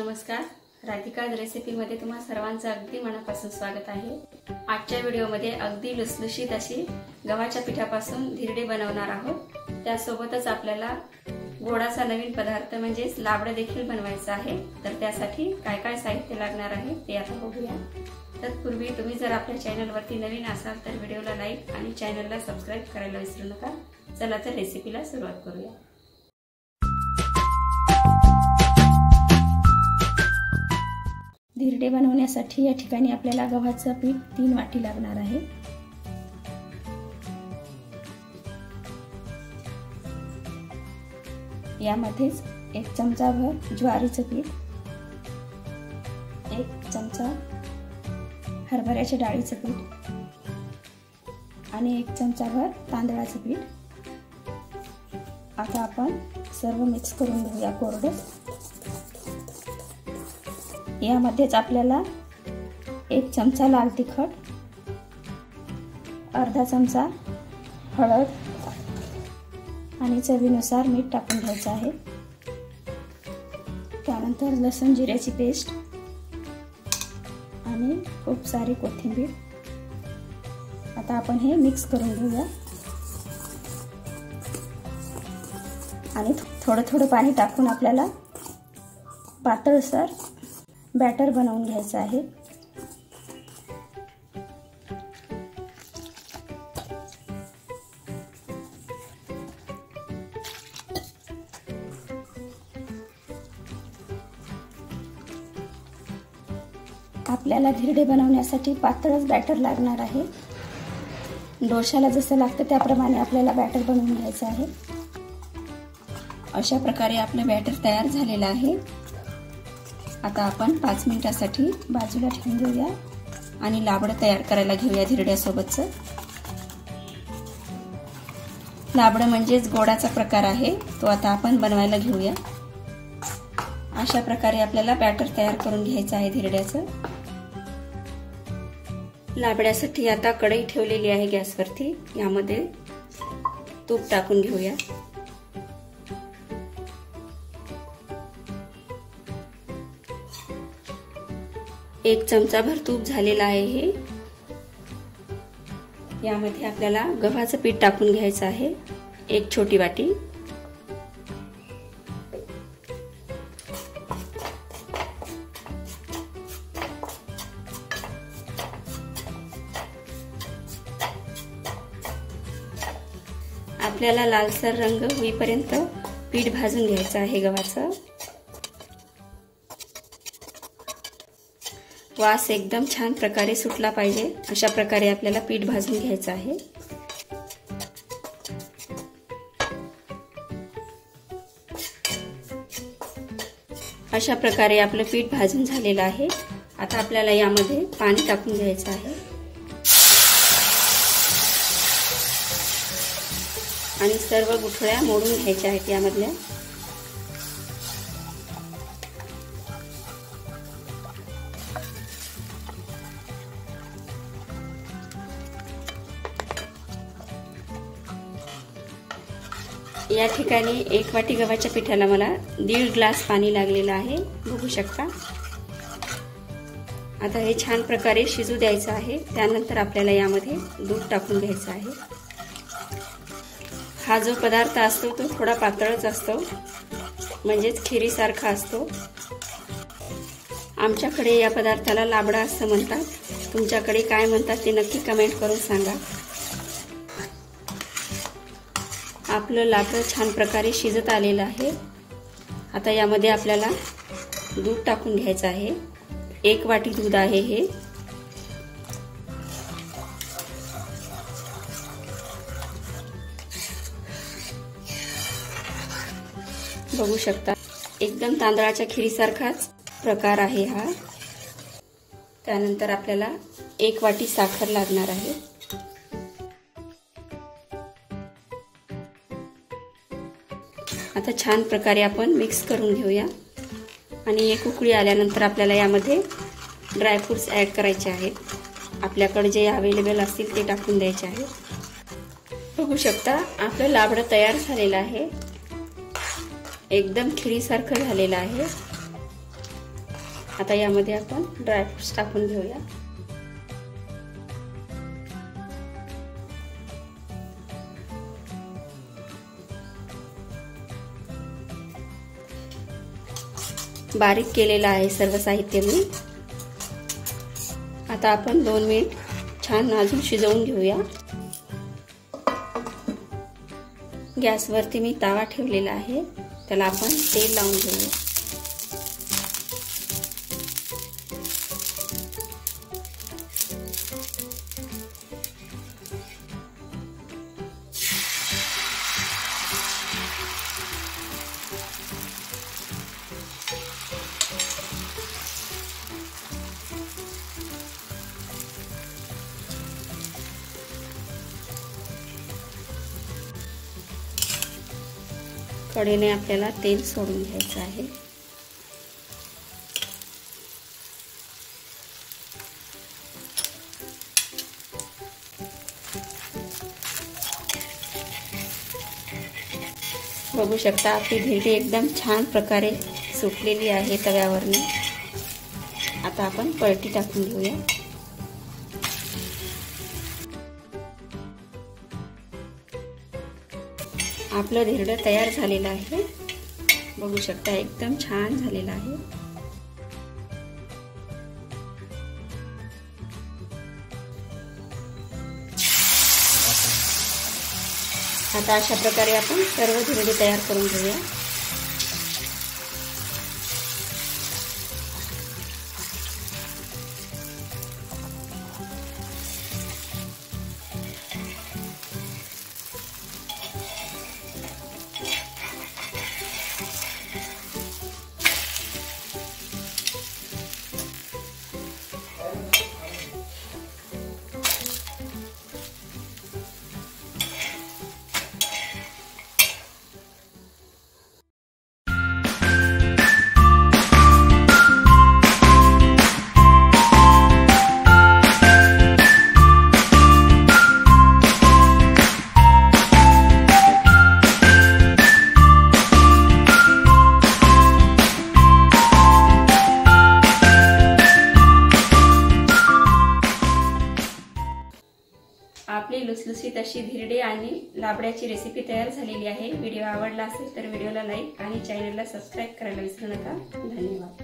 नमस्कार, राधिकाज रेसिपीमध्ये तुम्हा सर्वांचं अगदी मनापासून स्वागत आहे। आजच्या व्हिडिओमध्ये अगदी लुसलुशीत अशी गव्हाच्या पिठापासून धिरडे बनवणार आहोत। त्यासोबतच आपल्याला गोडाचा नवीन पदार्थ म्हणजे लाबडं देखील बनवायचं आहे। तर त्यासाठी काय काय साहित्य लागणार आहे ते आता बघूया। तत्पूर्वी तुम्ही जर आपल्या चॅनलवरती नवीन असाल तर व्हिडिओला लाईक आणि चॅनलला सबस्क्राइब करायला विसरू नका। चला तर रेसिपीला सुरुवात करूया। धिरडे बनवण्यासाठी या ठिकाणी आपल्याला गव्हाचं पीठ 3 वाटी लागणार आहे। यामध्येच 1 चमचाभर ज्वारीचं पीठ, 1 चमचा हरभऱ्याच्या डाळीचं पीठ आणि 1 चमचाभर तांदळाचं पीठ। आता आपण सर्व मिक्स करून घेऊया कोरडं। यामध्येच आपल्याला 1 चमचा लाल तिखट, अर्धा चमचा हळद आणि चवीनुसार मीठ टाकून घ्यायचं आहे। त्यानंतर लसूण जिऱ्याची पेस्ट आणि खूप सारी कोथिंबीर। आता आपण हे मिक्स करून घेऊया आणि थोडं थोडं पाणी टाकून आपल्याला पातळसर बॅटर बनवून घ्यायचं आहे। आपल्याला धिरडे बनवण्यासाठी पातळच बॅटर लागणार आहे। डोशाला जसं लागतं त्याप्रमाणे आपल्याला बॅटर बनवून घ्यायचं आहे। अशा प्रकारे आपलं बॅटर तयार झालेलं आहे। आता आपण 5 मिनिटांसाठी बाजूला ठेवून घेऊया आणि लाबडं तयार करायला घेऊया धिरड्यासोबतचं। लाबडं म्हणजेच गोडाचा प्रकार आहे, तो आता आपण बनवायला घेऊया। अशा प्रकारे आपल्याला बॅटर तयार करून घ्यायचं आहे धिरड्याचं। लाबड्यासाठी आता कढई ठेवलेली आहे गॅसवरती। यामध्ये तूप टाकून घेऊया। एक चमचाभर तूप झालेला आहे हे। यामध्ये आपल्याला गव्हाचं पीठ टाकून घ्यायचं आहे, 1 छोटी वाटी। आपल्याला लालसर रंग होईपर्यंत पीठ भाजून घ्यायचं आहे गव्हाचं। वास एकदम छान प्रकारे सुटला पाहिजे, अशा प्रकारे आपल्याला पीठ भाजून घ्यायचं आहे। अशा प्रकारे आपलं पीठ भाजून झालेलं आहे। आता आपल्याला यामध्ये पाणी टाकून घ्यायचं आहे आणि सर्व गुठळ्या मोडून घ्यायच्या आहेत यामधल्या। या ठिकाणी 1 वाटी गव्हाच्या पिठाला मला 1.5 ग्लास पाणी लागलेलं आहे, बघू शकता। आता हे छान प्रकारे शिजू द्यायचं आहे। त्यानंतर आपल्याला यामध्ये दूध टाकून घ्यायचं आहे। हा जो पदार्थ असतो तो थोडा पातळच असतो, म्हणजेच खिरीसारखा असतो। आमच्याकडे या पदार्थाला लाबडा असं म्हणतात, तुमच्याकडे काय म्हणतात ते नक्की कमेंट करून सांगा। आपलं लाबडं छान प्रकारे शिजत आलेलं आहे। आता यामध्ये आपल्याला दूध टाकून घ्यायचं आहे, 1 वाटी दूध आहे हे। बघू शकता एकदम तांदळाच्या खिरीसारखाच प्रकार आहे हा। त्यानंतर आपल्याला 1 वाटी साखर लागणार आहे। आता छान प्रकारे आपण मिक्स करून घेऊया आणि 1 उकळी आल्यानंतर आपल्याला यामध्ये ड्रायफ्रुट्स ॲड करायचे आहेत। आपल्याकडे जे अवेलेबल असतील ते टाकून द्यायचे आहे। बघू शकता आपलं लाबडं तयार झालेलं आहे, एकदम खिरीसारखं झालेलं आहे। आता यामध्ये आपण ड्रायफ्रुट्स टाकून घेऊया। बारीक केलेलं आहे सर्व साहित्य मी। आता आपण 2 मिनिट छान अजून शिजवून घेऊया। गॅसवरती मी तवा ठेवलेला आहे, त्याला आपण तेल लावून घेऊया। कढईने आपल्याला तेल सोडून घ्यायचं आहे। बघू शकता आपली धिरडी एकदम छान प्रकारे सुटलेली आहे तव्यावरने। आता आपण पलटी टाकून घेऊया। आपलं धिरडं तयार झालेलं आहे, बघू शकता एकदम छान झालेलं आहे। आता अशा प्रकारे आपण सर्व धिरडे तयार करून घेऊया। आपली लुसलुसीत अशी धिरडे आणि लाबड्याची रेसिपी तयार झालेली आहे। व्हिडिओ आवडला असेल तर व्हिडिओला लाईक आणि चॅनलला सबस्क्राईब करायला विसरू नका। धन्यवाद।